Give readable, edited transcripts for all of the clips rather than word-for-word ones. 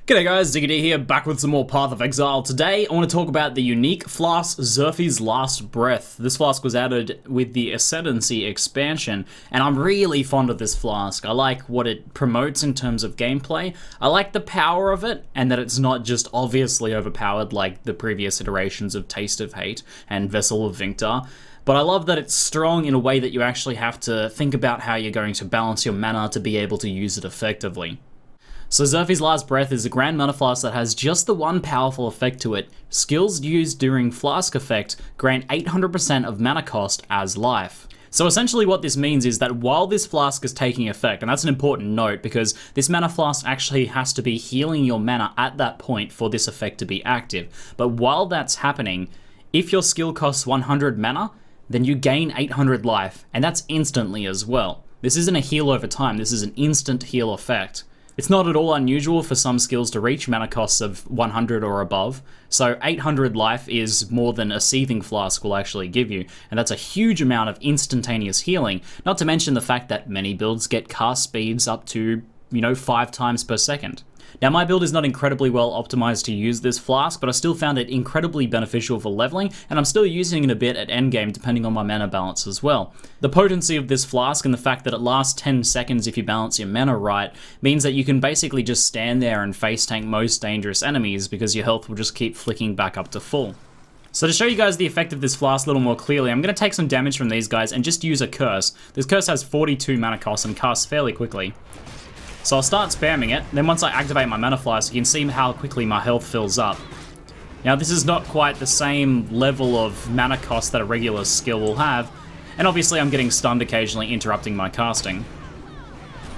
G'day guys, ZiggyD here, back with some more Path of Exile. Today, I want to talk about the unique flask, ZERPHI'S Last Breath. This flask was added with the Ascendancy expansion, and I'm really fond of this flask. I like what it promotes in terms of gameplay. I like the power of it, and that it's not just obviously overpowered like the previous iterations of Taste of Hate and Vessel of Vinctar. But I love that it's strong in a way that you actually have to think about how you're going to balance your mana to be able to use it effectively. So ZERPHI'S Last Breath is a grand mana flask that has just the one powerful effect to it. Skills used during flask effect grant 800% of mana cost as life. So essentially what this means is that while this flask is taking effect, and that's an important note because this mana flask actually has to be healing your mana at that point for this effect to be active. But while that's happening, if your skill costs 100 mana, then you gain 800 life, and that's instantly as well. This isn't a heal over time, this is an instant heal effect. It's not at all unusual for some skills to reach mana costs of 100 or above, so 800 life is more than a Seething Flask will actually give you, and that's a huge amount of instantaneous healing, not to mention the fact that many builds get cast speeds up to, 5 times per second. Now my build is not incredibly well optimized to use this flask, but I still found it incredibly beneficial for leveling, and I'm still using it a bit at endgame depending on my mana balance as well. The potency of this flask and the fact that it lasts 10 seconds if you balance your mana right means that you can basically just stand there and face tank most dangerous enemies because your health will just keep flicking back up to full. So to show you guys the effect of this flask a little more clearly, I'm going to take some damage from these guys and just use a curse. This curse has 42 mana cost and casts fairly quickly. So I'll start spamming it, then once I activate my mana flask, you can see how quickly my health fills up. Now this is not quite the same level of mana cost that a regular skill will have, and obviously I'm getting stunned occasionally, interrupting my casting.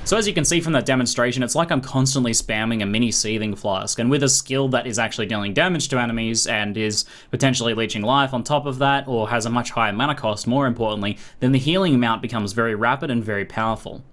So as you can see from that demonstration, it's like I'm constantly spamming a mini Seething Flask, and with a skill that is actually dealing damage to enemies and is potentially leeching life on top of that, or has a much higher mana cost more importantly, then the healing amount becomes very rapid and very powerful.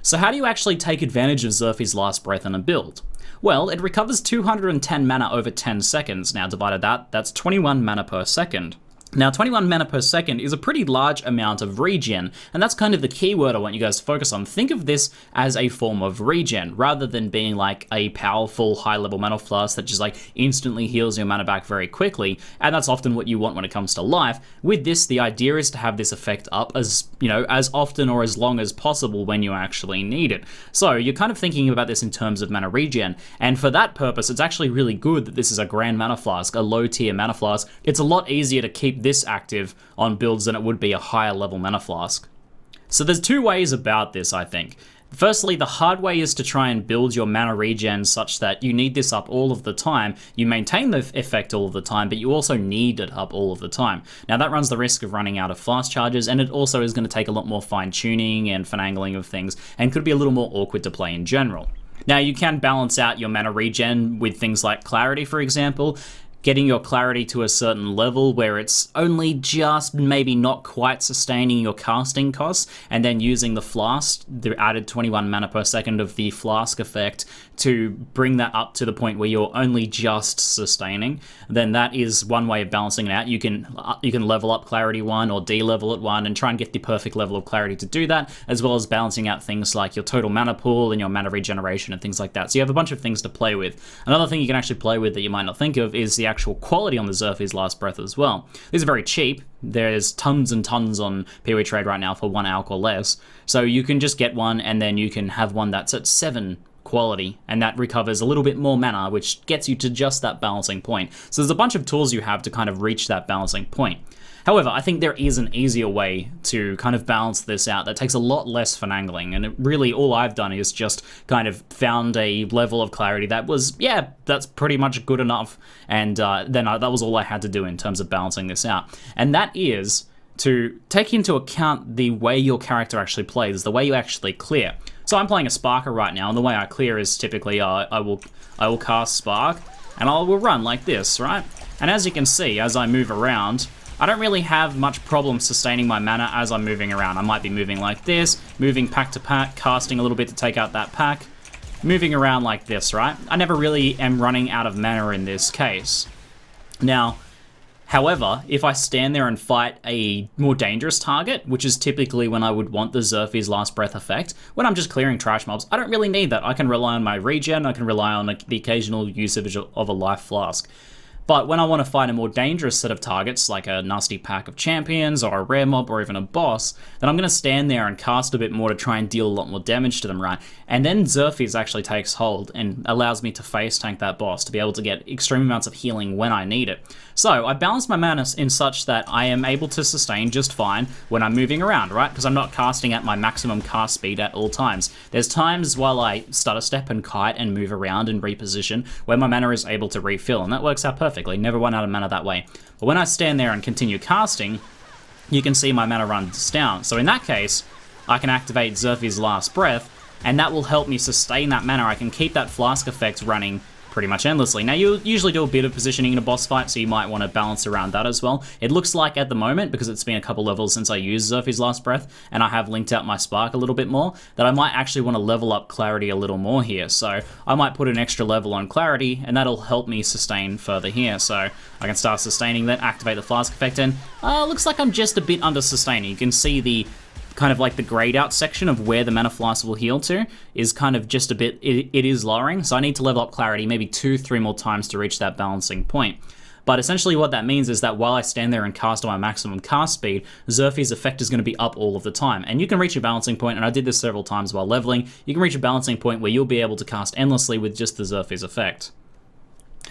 So how do you actually take advantage of ZERPHI'S Last Breath in a build? Well, it recovers 210 mana over 10 seconds. Now divided that's 21 mana per second. Now 21 mana per second is a pretty large amount of regen, and that's kind of the key word I want you guys to focus on. Think of this as a form of regen, rather than being like a powerful high-level mana flask that just like instantly heals your mana back very quickly, and that's often what you want when it comes to life. With this, the idea is to have this effect up as, as often or as long as possible when you actually need it. So you're kind of thinking about this in terms of mana regen, and for that purpose, it's actually really good that this is a grand mana flask, a low-tier mana flask. It's a lot easier to keep this active on builds than it would be a higher level mana flask. So there's two ways about this, I think. Firstly, the hard way is to try and build your mana regen such that you need this up all of the time. You maintain the effect all of the time, but you also need it up all of the time. Now that runs the risk of running out of flask charges, and it also is going to take a lot more fine tuning and finagling of things, and could be a little more awkward to play in general. Now you can balance out your mana regen with things like clarity, for example, getting your clarity to a certain level where it's only just maybe not quite sustaining your casting costs, and then using the flask, the added 21 mana per second of the flask effect, to bring that up to the point where you're only just sustaining. Then that is one way of balancing it out. You can level up clarity 1 or de-level it 1 and try and get the perfect level of clarity to do that, as well as balancing out things like your total mana pool and your mana regeneration and things like that. So you have a bunch of things to play with. Another thing you can actually play with that you might not think of is the actual quality on the ZERPHI'S Last Breath as well. These are very cheap. There's tons and tons on PoE Trade right now for 1 alc or less. So you can just get one, and then you can have one that's at 7 quality, and that recovers a little bit more mana, which gets you to just that balancing point. So there's a bunch of tools you have to kind of reach that balancing point. However, I think there is an easier way to kind of balance this out that takes a lot less finagling, and really all I've done is just kind of found a level of clarity that was, yeah, that's pretty much good enough, and that was all I had to do in terms of balancing this out. And that is to take into account the way your character actually plays, the way you actually clear. So I'm playing a Sparker right now, and the way I clear is typically I will cast Spark, and I will run like this, right? And as you can see, as I move around, I don't really have much problem sustaining my mana as I'm moving around. I might be moving like this, moving pack to pack, casting a little bit to take out that pack, moving around like this, right? I never really am running out of mana in this case. Now, However, if I stand there and fight a more dangerous target, which is typically when I would want the ZERPH'S Last Breath effect, when I'm just clearing trash mobs, I don't really need that. I can rely on my regen, I can rely on the occasional usage of a life flask. But when I want to fight a more dangerous set of targets, like a nasty pack of champions, or a rare mob, or even a boss, then I'm going to stand there and cast a bit more to try and deal a lot more damage to them, right? And then ZERPH'S actually takes hold and allows me to face tank that boss, to be able to get extreme amounts of healing when I need it. So I balance my mana in such that I am able to sustain just fine when I'm moving around, right? Because I'm not casting at my maximum cast speed at all times. There's times while I stutter step and kite and move around and reposition where my mana is able to refill, and that works out perfectly. Never run out of mana that way. But when I stand there and continue casting, you can see my mana runs down. So in that case, I can activate ZERPH'S Last Breath, and that will help me sustain that mana. I can keep that flask effect running pretty much endlessly. Now, you'll usually do a bit of positioning in a boss fight, so you might want to balance around that as well. It looks like at the moment, because it's been a couple levels since I used ZERPH'S Last Breath, and I have linked out my Spark a little bit more, that I might actually want to level up Clarity a little more here. So I might put an extra level on Clarity, and that'll help me sustain further here. So I can start sustaining, then activate the flask effect, and looks like I'm just a bit under sustaining. You can see the kind of like the grayed out section of where the mana flask will heal to is kind of just a bit, it is lowering, so I need to level up Clarity maybe 2-3 more times to reach that balancing point. But essentially what that means is that while I stand there and cast on my maximum cast speed, ZERPH'S effect is going to be up all of the time. And you can reach a balancing point, and I did this several times while leveling, you can reach a balancing point where you'll be able to cast endlessly with just the ZERPH'S effect.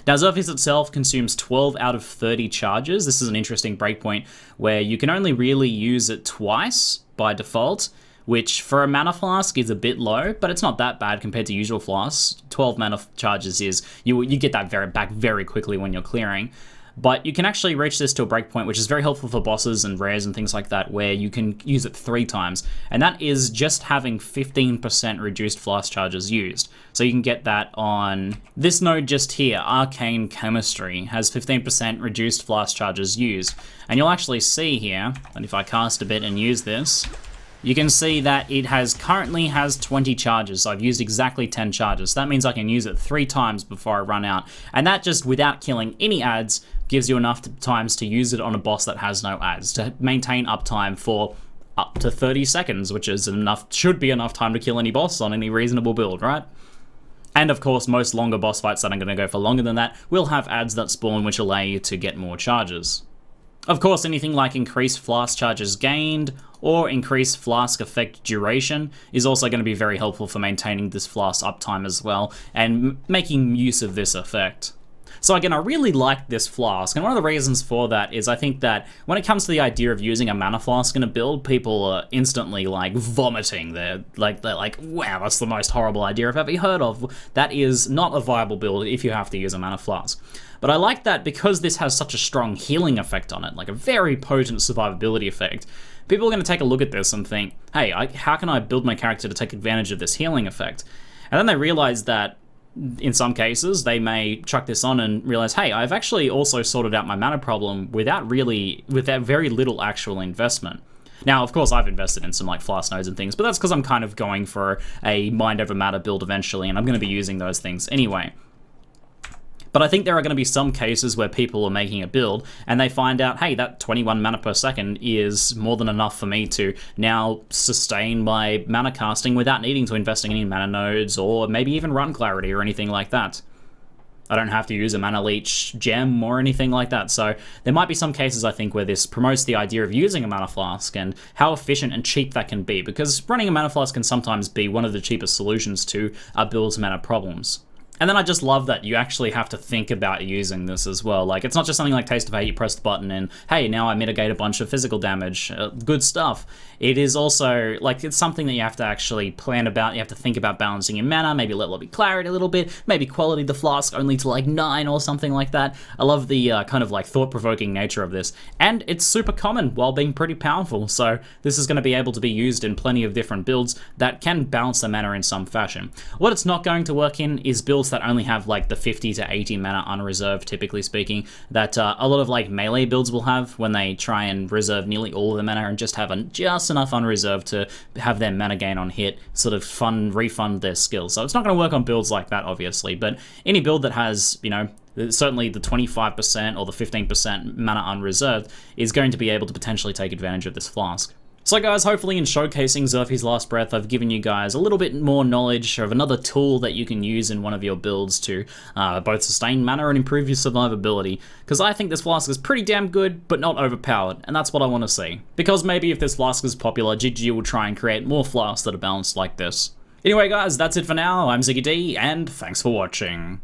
Now, ZERPH'S itself consumes 12 out of 30 charges. This is an interesting breakpoint where you can only really use it twice by default, which for a mana flask is a bit low, but it's not that bad compared to usual flasks. 12 mana charges is, you get that back very quickly when you're clearing. But you can actually reach this to a breakpoint, which is very helpful for bosses and rares and things like that, where you can use it 3 times. And that is just having 15% reduced flask charges used. So you can get that on this node just here, Arcane Chemistry, has 15% reduced flask charges used. And you'll actually see here, and if I cast a bit and use this, you can see that it currently has 20 charges, so I've used exactly 10 charges. So that means I can use it 3 times before I run out. And that just, without killing any adds, gives you enough times to use it on a boss that has no adds, to maintain uptime for up to 30 seconds, which is should be enough time to kill any boss on any reasonable build, right? And of course, most longer boss fights that are going to go for longer than that will have adds that spawn, which allow you to get more charges. Of course, anything like increased flask charges gained or increased flask effect duration is also going to be very helpful for maintaining this flask uptime as well and making use of this effect. So again, I really like this flask, and one of the reasons for that is I think that when it comes to the idea of using a mana flask in a build, people are instantly like vomiting. They're like, wow, that's the most horrible idea I've ever heard of. That is not a viable build if you have to use a mana flask. But I like that because this has such a strong healing effect on it, like a very potent survivability effect. People are going to take a look at this and think, hey, how can I build my character to take advantage of this healing effect? And then they realize that in some cases, they may chuck this on and realize, hey, I've actually also sorted out my mana problem without very little actual investment. Now, of course, I've invested in some like flask nodes and things, but that's because I'm kind of going for a mind over matter build eventually, and I'm going to be using those things anyway. But I think there are going to be some cases where people are making a build and they find out, hey, that 21 mana per second is more than enough for me to now sustain my mana casting without needing to invest in any mana nodes or maybe even run Clarity or anything like that. I don't have to use a mana leech gem or anything like that. So there might be some cases, I think, where this promotes the idea of using a mana flask and how efficient and cheap that can be, because running a mana flask can sometimes be one of the cheapest solutions to a build's mana problems. And then I just love that you actually have to think about using this as well. Like, it's not just something like Taste of Hate, you press the button and, hey, now I mitigate a bunch of physical damage. Good stuff. It is also, like, it's something that you have to actually plan about. You have to think about balancing your mana, maybe level up your Clarity a little bit, maybe quality the flask only to, like, 9 or something like that. I love the kind of, like, thought-provoking nature of this. And it's super common while being pretty powerful, so this is going to be able to be used in plenty of different builds that can balance the mana in some fashion. What it's not going to work in is builds that only have like the 50 to 80 mana unreserved, typically speaking, that a lot of like melee builds will have when they try and reserve nearly all of the mana and just have just enough unreserved to have their mana gain on hit sort of refund their skills. So it's not going to work on builds like that, obviously, but any build that has, you know, certainly the 25% or the 15% mana unreserved is going to be able to potentially take advantage of this flask. So guys, hopefully in showcasing ZERPH'S Last Breath, I've given you guys a little bit more knowledge of another tool that you can use in one of your builds to both sustain mana and improve your survivability, because I think this flask is pretty damn good, but not overpowered, and that's what I want to see. Because maybe if this flask is popular, ZiggyD will try and create more flasks that are balanced like this. Anyway guys, that's it for now. I'm ZiggyD, and thanks for watching.